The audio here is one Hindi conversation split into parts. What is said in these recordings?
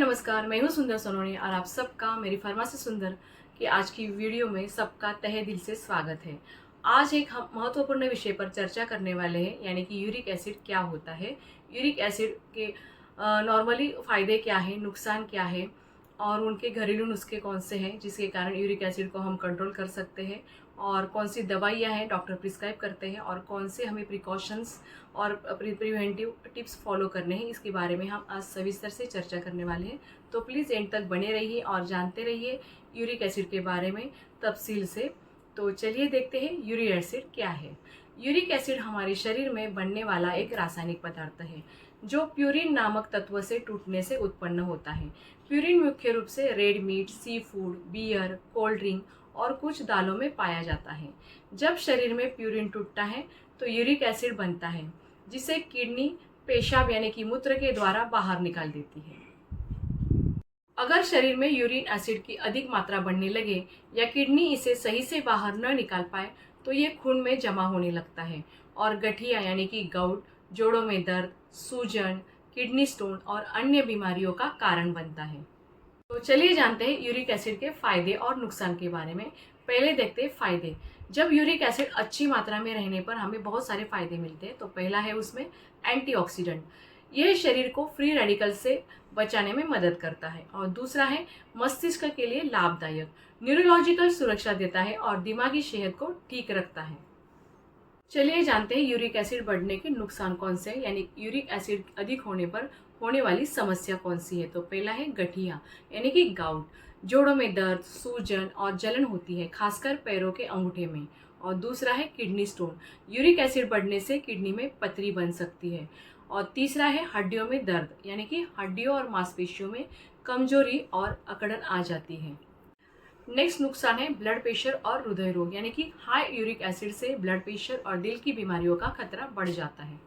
नमस्कार, मैं हूँ सुंदर सोनोनी और आप सबका मेरी फार्मेसी सुंदर की आज की वीडियो में सबका तहे दिल से स्वागत है। आज एक हम महत्वपूर्ण विषय पर चर्चा करने वाले हैं, यानी कि यूरिक एसिड क्या होता है, यूरिक एसिड के नॉर्मली फ़ायदे क्या हैं, नुकसान क्या है और उनके घरेलू नुस्खे कौन से हैं जिसके कारण यूरिक एसिड को हम कंट्रोल कर सकते हैं, और कौन सी दवाइयाँ हैं डॉक्टर प्रिस्क्राइब करते हैं, और कौन से हमें प्रिकॉशंस और प्रिवेंटिव टिप्स फॉलो करने हैं, इसके बारे में हम आज सविस्तर से चर्चा करने वाले हैं। तो प्लीज़ एंड तक बने रहिए और जानते रहिए यूरिक एसिड के बारे में तफसील से। तो चलिए देखते हैं यूरिक एसिड क्या है। यूरिक एसिड हमारे शरीर में बनने वाला एक रासायनिक पदार्थ है जो प्यूरिन नामक तत्व से टूटने से उत्पन्न होता है। प्यूरिन मुख्य रूप से red meat, sea food, beer, cold drink और कुछ दालों में पाया जाता है। जब शरीर में प्यूरिन टूटता है तो यूरिक एसिड बनता है जिसे किडनी पेशाब यानी कि मूत्र के द्वारा बाहर निकाल देती है। अगर शरीर में यूरिन एसिड की अधिक मात्रा बढ़ने लगे या किडनी इसे सही से बाहर न निकाल पाए तो ये खून में जमा होने लगता है और गठिया यानी कि गाउट, जोड़ों में दर्द, सूजन, किडनी स्टोन और अन्य बीमारियों का कारण बनता है। तो चलिए जानते हैं यूरिक एसिड के फायदे और नुकसान के बारे में। पहले देखते हैं फायदे। जब यूरिक एसिड अच्छी मात्रा में रहने पर हमें बहुत सारे फायदे मिलते हैं। तो पहला है उसमें एंटीऑक्सीडेंट, यह शरीर को फ्री रेडिकल से बचाने में मदद करता है। और दूसरा है मस्तिष्क के लिए लाभदायक, न्यूरोलॉजिकल सुरक्षा देता है और दिमागी सेहत को ठीक रखता है। चलिए जानते हैं यूरिक एसिड बढ़ने के नुकसान कौन से हैं, यानी यूरिक एसिड अधिक होने पर होने वाली समस्या कौन सी है। तो पहला है गठिया यानी कि गाउट, जोड़ों में दर्द, सूजन और जलन होती है, खासकर पैरों के अंगूठे में। और दूसरा है किडनी स्टोन, यूरिक एसिड बढ़ने से किडनी में पथरी बन सकती है। और तीसरा है हड्डियों में दर्द, यानी कि हड्डियों और मांसपेशियों में कमजोरी और अकड़न आ जाती है। नेक्स्ट नुकसान है ब्लड प्रेशर और हृदय रोग, यानी कि हाई यूरिक एसिड से ब्लड प्रेशर और दिल की बीमारियों का खतरा बढ़ जाता है।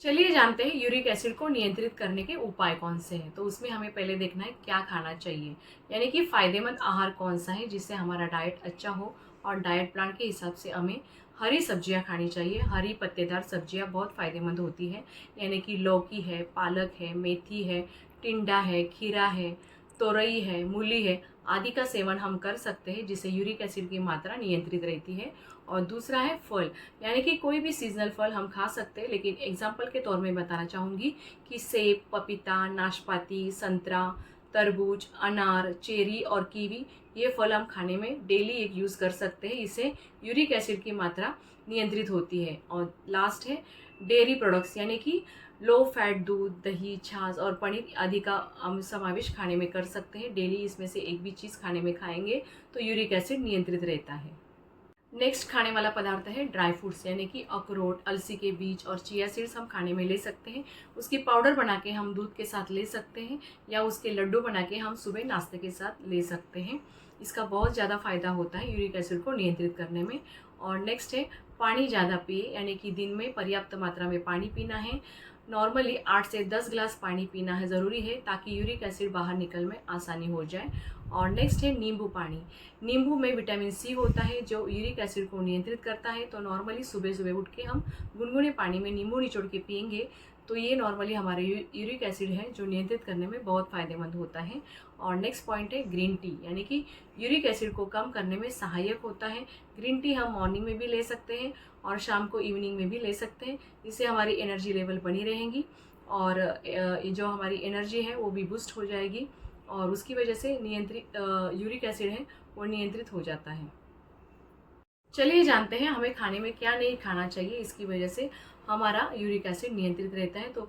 चलिए जानते हैं यूरिक एसिड को नियंत्रित करने के उपाय कौन से हैं। तो उसमें हमें पहले देखना है क्या खाना चाहिए, यानी कि फायदेमंद आहार कौन सा है जिससे हमारा डाइट अच्छा हो। और डाइट प्लान के हिसाब से हमें हरी सब्जियां खानी चाहिए। हरी पत्तेदार सब्जियां बहुत फायदेमंद होती है, यानी कि लौकी है, पालक है, मेथी है, टिंडा है, खीरा है, तोरई है, मूली है आदि का सेवन हम कर सकते हैं जिससे यूरिक एसिड की मात्रा नियंत्रित रहती है। और दूसरा है फल, यानी कि कोई भी सीजनल फल हम खा सकते हैं, लेकिन एग्जाम्पल के तौर में बताना चाहूँगी कि सेब, पपीता, नाशपाती, संतरा, तरबूज, अनार, चेरी और कीवी ये फल हम खाने में डेली एक यूज़ कर सकते हैं। इससे यूरिक एसिड की मात्रा नियंत्रित होती है। और लास्ट है डेयरी प्रोडक्ट्स, यानी कि लो फैट दूध, दही, छाछ और पनीर आदि का हम समावेश खाने में कर सकते हैं। डेली इसमें से एक भी चीज़ खाने में खाएंगे तो यूरिक एसिड नियंत्रित रहता है। नेक्स्ट खाने वाला पदार्थ है ड्राई फ्रूट्स, यानी कि अखरोट, अलसी के बीज और चिया सीड्स हम खाने में ले सकते हैं। उसकी पाउडर बना के हम दूध के साथ ले सकते हैं या उसके लड्डू बना के हम सुबह नाश्ते के साथ ले सकते हैं। इसका बहुत ज़्यादा फायदा होता है यूरिक एसिड को नियंत्रित करने में। और नेक्स्ट है पानी ज़्यादा पिए, यानी कि दिन में पर्याप्त मात्रा में पानी पीना है। नॉर्मली 8 से 10 गिलास पानी पीना है ज़रूरी है ताकि यूरिक एसिड बाहर निकल में आसानी हो जाए। और नेक्स्ट है नींबू पानी। नींबू में विटामिन सी होता है जो यूरिक एसिड को नियंत्रित करता है। तो नॉर्मली सुबह सुबह उठ के हम गुनगुने पानी में नींबू निचोड़ के पियेंगे तो ये नॉर्मली हमारे यूरिक एसिड है जो नियंत्रित करने में बहुत फ़ायदेमंद होता है। और नेक्स्ट पॉइंट है ग्रीन टी, यानी कि यूरिक एसिड को कम करने में सहायक होता है। ग्रीन टी हम मॉर्निंग में भी ले सकते हैं और शाम को इवनिंग में भी ले सकते हैं। इससे हमारी एनर्जी लेवल बनी रहेंगी और जो हमारी एनर्जी है वो भी बूस्ट हो जाएगी और उसकी वजह से नियंत्रित यूरिक एसिड है वो नियंत्रित हो जाता है। चलिए जानते हैं हमें खाने में क्या नहीं खाना चाहिए, इसकी वजह से हमारा यूरिक एसिड नियंत्रित रहता है। तो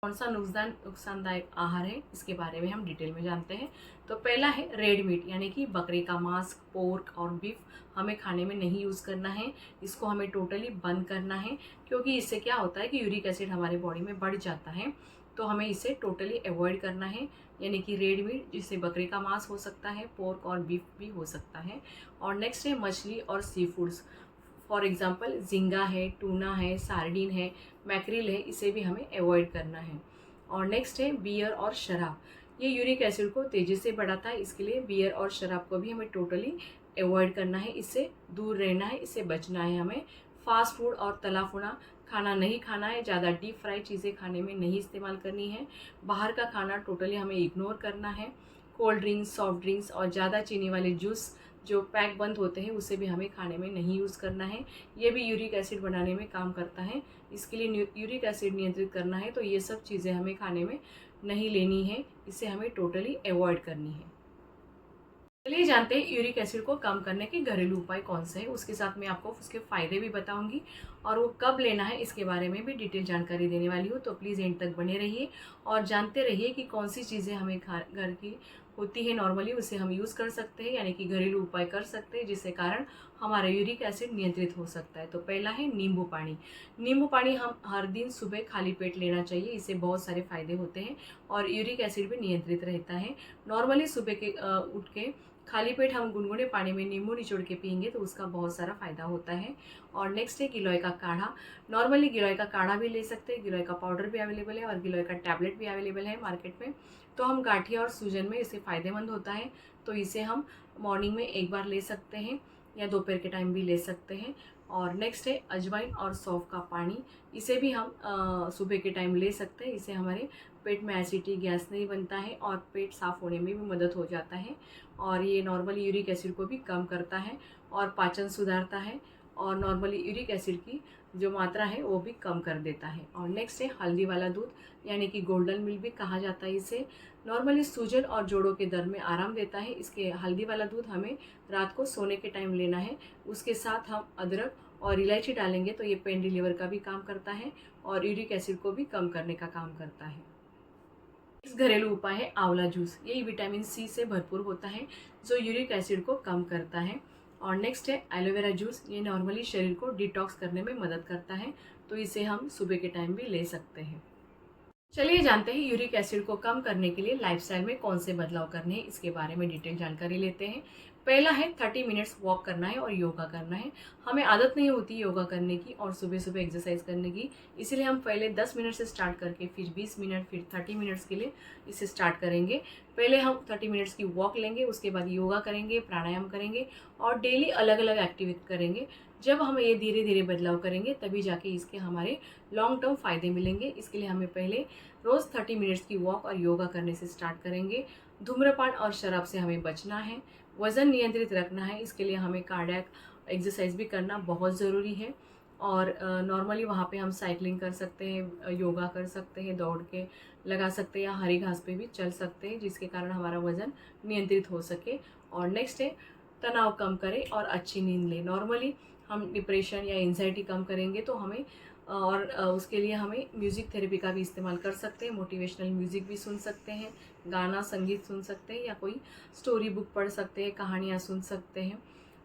कौन सा नुकसानदायक आहार है इसके बारे में हम डिटेल में जानते हैं। तो पहला है रेड मीट, यानी कि बकरे का मांस, पोर्क और बीफ हमें खाने में नहीं यूज़ करना है। इसको हमें टोटली बंद करना है क्योंकि इससे क्या होता है कि यूरिक एसिड हमारे बॉडी में बढ़ जाता है। तो हमें इसे टोटली अवॉइड करना है, यानी कि रेड मीट जिससे बकरे का मांस हो सकता है, पोर्क और बीफ भी हो सकता है। और नेक्स्ट है मछली और सी फूड्स, फॉर एग्जांपल झींगा है, टूना है, सार्डिन है, मैक्रिल है, इसे भी हमें अवॉइड करना है। और नेक्स्ट है बियर और शराब, ये यूरिक एसिड को तेज़ी से बढ़ाता है, इसके लिए बियर और शराब को भी हमें टोटली अवॉइड करना है, इससे दूर रहना है, इससे बचना है हमें। फास्ट फूड और तला भुना खाना नहीं खाना है, ज़्यादा डीप फ्राई चीज़ें खाने में नहीं इस्तेमाल करनी है, बाहर का खाना टोटली हमें इग्नोर करना है, कोल्ड ड्रिंक्स, सॉफ्ट ड्रिंक्स और ज़्यादा चीनी वाले जूस जो पैक बंद होते हैं उसे भी हमें खाने में नहीं यूज़ करना है। ये भी यूरिक एसिड बनाने में काम करता है, इसके लिए यूरिक एसिड नियंत्रित करना है, तो ये सब चीज़ें हमें खाने में नहीं लेनी है, इसे हमें टोटली अवॉइड करनी है। चलिए जानते हैं यूरिक एसिड को कम करने के घरेलू उपाय कौन से हैं। उसके साथ मैं आपको उसके फ़ायदे भी बताऊंगी और वो कब लेना है इसके बारे में भी डिटेल जानकारी देने वाली हूँ। तो प्लीज़ एंड तक बने रहिए और जानते रहिए कि कौन सी चीज़ें हमें घर की होती है नॉर्मली, उसे हम यूज़ कर सकते हैं, यानी कि घरेलू उपाय कर सकते हैं जिसके कारण हमारा यूरिक एसिड नियंत्रित हो सकता है। तो पहला है नींबू पानी। नींबू पानी हम हर दिन सुबह खाली पेट लेना चाहिए, इससे बहुत सारे फ़ायदे होते हैं और यूरिक एसिड भी नियंत्रित रहता है। नॉर्मली सुबह के उठ के खाली पेट हम गुनगुने पानी में नींबू निचोड़ के पियेंगे तो उसका बहुत सारा फ़ायदा होता है। और नेक्स्ट है गिलोय का काढ़ा। नॉर्मली गिलोय का काढ़ा भी ले सकते हैं, गिलोय का पाउडर भी अवेलेबल है और गिलोय का टैबलेट भी अवेलेबल है मार्केट में। तो हम गाठिया और सूजन में इसे फ़ायदेमंद होता है, तो इसे हम मॉर्निंग में एक बार ले सकते हैं या दोपहर के टाइम भी ले सकते हैं। और नेक्स्ट है अजवाइन और सौंफ का पानी। इसे भी हम सुबह के टाइम ले सकते हैं, इससे हमारे पेट में एसिडिटी, गैस नहीं बनता है और पेट साफ़ होने में भी मदद हो जाता है। और ये नॉर्मली यूरिक एसिड को भी कम करता है और पाचन सुधारता है और नॉर्मली यूरिक एसिड की जो मात्रा है वो भी कम कर देता है। और नेक्स्ट है हल्दी वाला दूध, यानी कि गोल्डन मिल्क भी कहा जाता है इसे। नॉर्मली सूजन और जोड़ों के दर्द में आराम देता है। इसके हल्दी वाला दूध हमें रात को सोने के टाइम लेना है। उसके साथ हम अदरक और इलायची डालेंगे तो ये पेन रिलीवर का भी काम करता है और यूरिक एसिड को भी कम करने का काम करता है। इस घरेलू उपाय है आंवला जूस। ये विटामिन सी से भरपूर होता है जो यूरिक एसिड को कम करता है। और नेक्स्ट है एलोवेरा जूस। ये नॉर्मली शरीर को डिटॉक्स करने में मदद करता है, तो इसे हम सुबह के टाइम भी ले सकते हैं। चलिए जानते हैं यूरिक एसिड को कम करने के लिए लाइफस्टाइल में कौन से बदलाव करने हैं, इसके बारे में डिटेल जानकारी लेते हैं। पहला है 30 मिनट्स वॉक करना है और योगा करना है। हमें आदत नहीं होती योगा करने की और सुबह सुबह एक्सरसाइज करने की, इसीलिए हम पहले 10 मिनट से स्टार्ट करके फिर 20 मिनट फिर 30 मिनट्स के लिए इसे स्टार्ट करेंगे। पहले हम 30 मिनट्स की वॉक लेंगे, उसके बाद योगा करेंगे, प्राणायाम करेंगे और डेली अलग अलग एक्टिविटी करेंगे। जब हम ये धीरे धीरे बदलाव करेंगे तभी जाके इसके हमारे लॉन्ग टर्म फ़ायदे मिलेंगे। इसके लिए हमें पहले रोज़ 30 मिनट्स की वॉक और योगा करने से स्टार्ट करेंगे। धूम्रपान और शराब से हमें बचना है, वज़न नियंत्रित रखना है, इसके लिए हमें कार्डियक एक्सरसाइज भी करना बहुत ज़रूरी है। और नॉर्मली वहाँ पे हम साइकिलिंग कर सकते हैं, योगा कर सकते हैं, दौड़ के लगा सकते हैं या हरी घास पे भी चल सकते हैं, जिसके कारण हमारा वज़न नियंत्रित हो सके। और नेक्स्ट है तनाव कम करें और अच्छी नींद लें। नॉर्मली हम डिप्रेशन या एंजाइटी कम करेंगे तो हमें और उसके लिए हमें म्यूज़िक थेरेपी का भी इस्तेमाल कर सकते हैं। मोटिवेशनल म्यूज़िक भी सुन सकते हैं, गाना संगीत सुन सकते हैं या कोई स्टोरी बुक पढ़ सकते हैं, कहानियाँ सुन सकते हैं।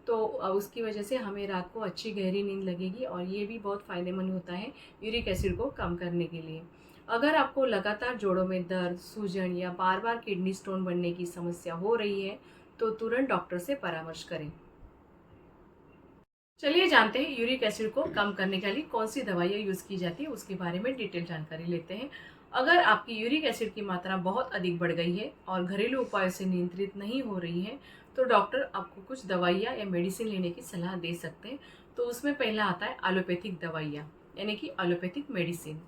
तो उसकी वजह से हमें रात को अच्छी गहरी नींद लगेगी और ये भी बहुत फ़ायदेमंद होता है यूरिक एसिड को कम करने के लिए। अगर आपको लगातार जोड़ों में दर्द, सूजन या बार बार किडनी स्टोन बनने की समस्या हो रही है तो तुरंत डॉक्टर से परामर्श करें। चलिए जानते हैं यूरिक एसिड को कम करने के लिए कौन सी दवाइयाँ यूज़ की जाती है, उसके बारे में डिटेल जानकारी लेते हैं। अगर आपकी यूरिक एसिड की मात्रा बहुत अधिक बढ़ गई है और घरेलू उपायों से नियंत्रित नहीं हो रही है तो डॉक्टर आपको कुछ दवाइयाँ या मेडिसिन लेने की सलाह दे सकते हैं। तो उसमें पहला आता है एलोपैथिक दवाइयाँ, यानी कि एलोपैथिक मेडिसिन।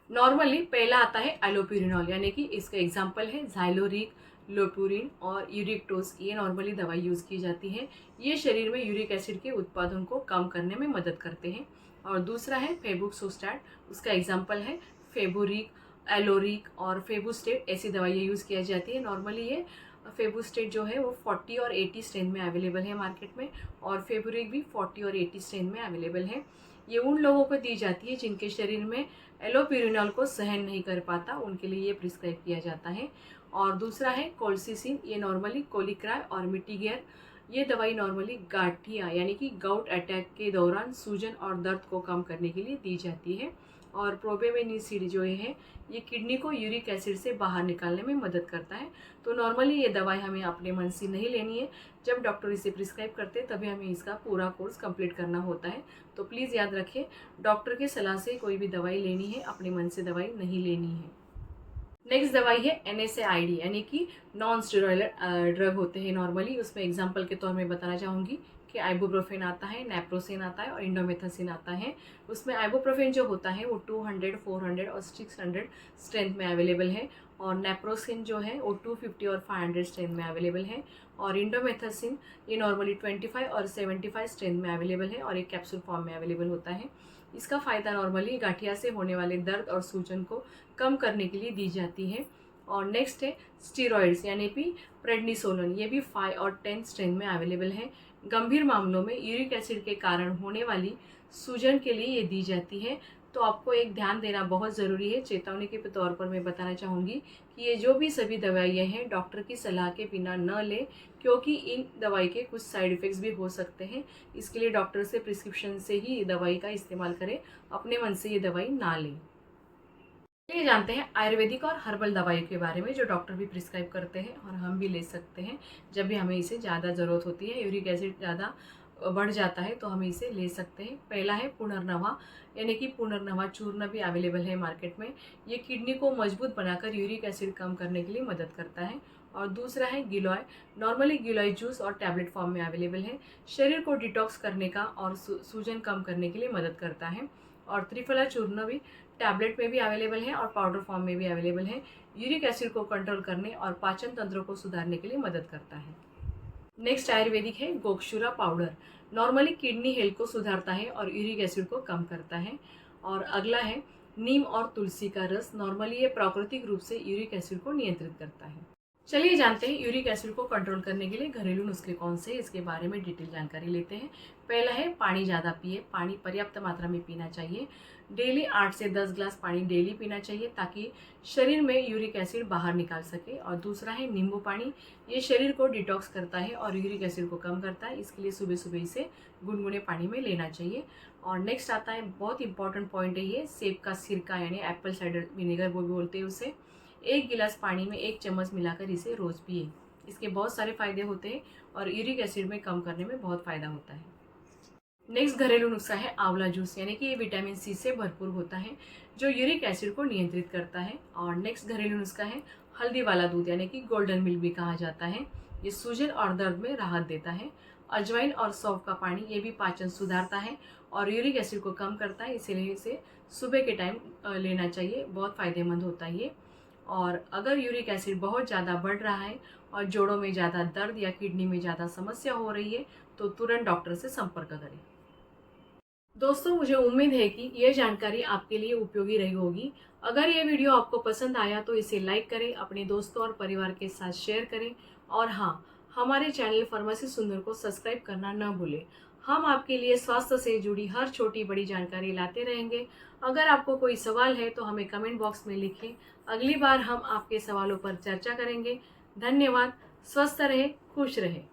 नॉर्मली पहला आता है एलोप्यूरिनॉल, यानी कि इसका एग्जाम्पल है झाइलोरिक, लोपुरिन और यूरिक्टोस। ये नॉर्मली दवाई यूज़ की जाती है। ये शरीर में यूरिक एसिड के उत्पादन को कम करने में मदद करते हैं। और दूसरा है फेबुक्सोस्टैट, उसका एग्जाम्पल है फेबुरिक, एलोरिक और फेबुस्टेट। ऐसी दवाइयाँ यूज़ की जाती है। नॉर्मली ये फेबुस्टेट जो है वो 40 और 80 स्ट्रेन में अवेलेबल है मार्केट में और फेबुरिक भी 40 और 80 स्ट्रेन में अवेलेबल है। ये उन लोगों को दी जाती है जिनके शरीर में एलोप्यूरिनॉल को सहन नहीं कर पाता, उनके लिए ये प्रिस्क्राइब किया जाता है। और दूसरा है कोल्सिसिन, ये नॉर्मली कोलिक्राय और मिटीगेयर। ये दवाई नॉर्मली गाठिया यानी कि गाउट अटैक के दौरान सूजन और दर्द को कम करने के लिए दी जाती है। और प्रोबेवेनिसिड जो है ये किडनी को यूरिक एसिड से बाहर निकालने में मदद करता है। तो नॉर्मली ये दवाई हमें अपने मन से नहीं लेनी है, जब डॉक्टर इसे प्रिस्क्राइब करते हैं तभी हमें इसका पूरा कोर्स कंप्लीट करना होता है। तो प्लीज़ याद रखिए, डॉक्टर की सलाह से कोई भी दवाई लेनी है, अपने मन से दवाई नहीं लेनी है। नेक्स्ट दवाई है NSAID, यानी कि नॉन स्टेरॉयडल ड्रग होते हैं नॉर्मली। उसमें एग्जांपल के तौर में बताना चाहूँगी कि आइबुप्रोफेन आता है, नेप्रोसेन आता है और इंडोमेथासिन आता है। उसमें आइबुप्रोफेन जो होता है वो 200, 400 और 600 स्ट्रेंथ में अवेलेबल है, और नेप्रोसेन जो है वो 250 और 500 स्ट्रेंथ में अवेलेबल है, और इंडोमेथासिन ये नॉर्मली 25 और 75 स्ट्रेंथ में अवेलेबल है और एक कैप्सूल फॉर्म में अवेलेबल होता है। इसका फ़ायदा नॉर्मली गठिया से होने वाले दर्द और सूजन को कम करने के लिए दी जाती है। और नेक्स्ट है स्टीरॉयड्स यानी कि प्रेडनिसोलोन, ये भी 5 और 10 स्ट्रेंथ में अवेलेबल है। गंभीर मामलों में यूरिक एसिड के कारण होने वाली सूजन के लिए ये दी जाती है। तो आपको एक ध्यान देना बहुत ज़रूरी है। चेतावनी के तौर पर मैं बताना चाहूँगी कि ये जो भी सभी दवाइयाँ हैं डॉक्टर की सलाह के बिना न लें, क्योंकि इन दवाई के कुछ साइड इफ़ेक्ट्स भी हो सकते हैं। इसके लिए डॉक्टर से प्रिस्क्रिप्शन से ही दवाई का इस्तेमाल करें, अपने मन से ये दवाई ना लें। चलिए जानते हैं आयुर्वेदिक और हर्बल दवाइयों के बारे में, जो डॉक्टर भी प्रिस्क्राइब करते हैं और हम भी ले सकते हैं जब भी हमें इसे ज़्यादा ज़रूरत होती है, यूरिक एसिड ज़्यादा बढ़ जाता है तो हम इसे ले सकते हैं। पहला है पुनर्नवा, यानी कि पुनर्नवा चूर्ण भी अवेलेबल है मार्केट में। ये किडनी को मजबूत बनाकर यूरिक एसिड कम करने के लिए मदद करता है। और दूसरा है गिलोय, नॉर्मली गिलोय जूस और टैबलेट फॉर्म में अवेलेबल है। शरीर को डिटॉक्स करने का और सूजन कम करने के लिए मदद करता है। और त्रिफला चूर्ण भी टैबलेट में भी अवेलेबल है और पाउडर फॉर्म में भी अवेलेबल है। यूरिक एसिड को कंट्रोल करने और पाचन तंत्र को सुधारने के लिए मदद करता है। नेक्स्ट आयुर्वेदिक है gokshura powder, normally kidney health को सुधारता है और यूरिक एसिड को कम करता है। और अगला है नीम और तुलसी का रस, नॉर्मली ये प्राकृतिक रूप से यूरिक एसिड को नियंत्रित करता है। चलिए जानते हैं यूरिक एसिड को कंट्रोल करने के लिए घरेलू नुस्खे कौन से हैं, इसके बारे में डिटेल जानकारी लेते हैं। पहला है पानी ज़्यादा पिए, पानी पर्याप्त मात्रा में पीना चाहिए। डेली 8 से 10 ग्लास पानी डेली पीना चाहिए ताकि शरीर में यूरिक एसिड बाहर निकाल सके। और दूसरा है नींबू पानी, ये शरीर को डिटॉक्स करता है और यूरिक एसिड को कम करता है, इसके लिए सुबह सुबह इसे गुनगुने पानी में लेना चाहिए। और नेक्स्ट आता है बहुत इंपॉर्टेंट पॉइंट है ये, सेब का सिरका यानी एप्पल साइडर विनेगर वो बोलते हैं उसे। 1 गिलास पानी में 1 चम्मच मिलाकर इसे रोज़ पिए। इसके बहुत सारे फायदे होते हैं और यूरिक एसिड में कम करने में बहुत फ़ायदा होता है। नेक्स्ट घरेलू नुस्खा है आंवला जूस, यानी कि ये विटामिन सी से भरपूर होता है जो यूरिक एसिड को नियंत्रित करता है। और नेक्स्ट घरेलू नुस्खा है हल्दी वाला दूध, यानी कि गोल्डन मिल्क भी कहा जाता है। ये सूजन और दर्द में राहत देता है। अजवाइन और सौंफ का पानी, ये भी पाचन सुधारता है और यूरिक एसिड को कम करता है, इसीलिए इसे सुबह के टाइम लेना चाहिए, बहुत फ़ायदेमंद होता है ये। और अगर यूरिक एसिड बहुत ज़्यादा बढ़ रहा है और जोड़ों में ज़्यादा दर्द या किडनी में ज़्यादा समस्या हो रही है तो तुरंत डॉक्टर से संपर्क करें। दोस्तों, मुझे उम्मीद है कि ये जानकारी आपके लिए उपयोगी रही होगी। अगर ये वीडियो आपको पसंद आया तो इसे लाइक करें, अपने दोस्तों और परिवार के साथ शेयर करें, और हाँ, हमारे चैनल फार्मेसी सुंदर को सब्सक्राइब करना न भूलें। हम आपके लिए स्वास्थ्य से जुड़ी हर छोटी बड़ी जानकारी लाते रहेंगे। अगर आपको कोई सवाल है तो हमें कमेंट बॉक्स में लिखें, अगली बार हम आपके सवालों पर चर्चा करेंगे। धन्यवाद। स्वस्थ रहें, खुश रहें।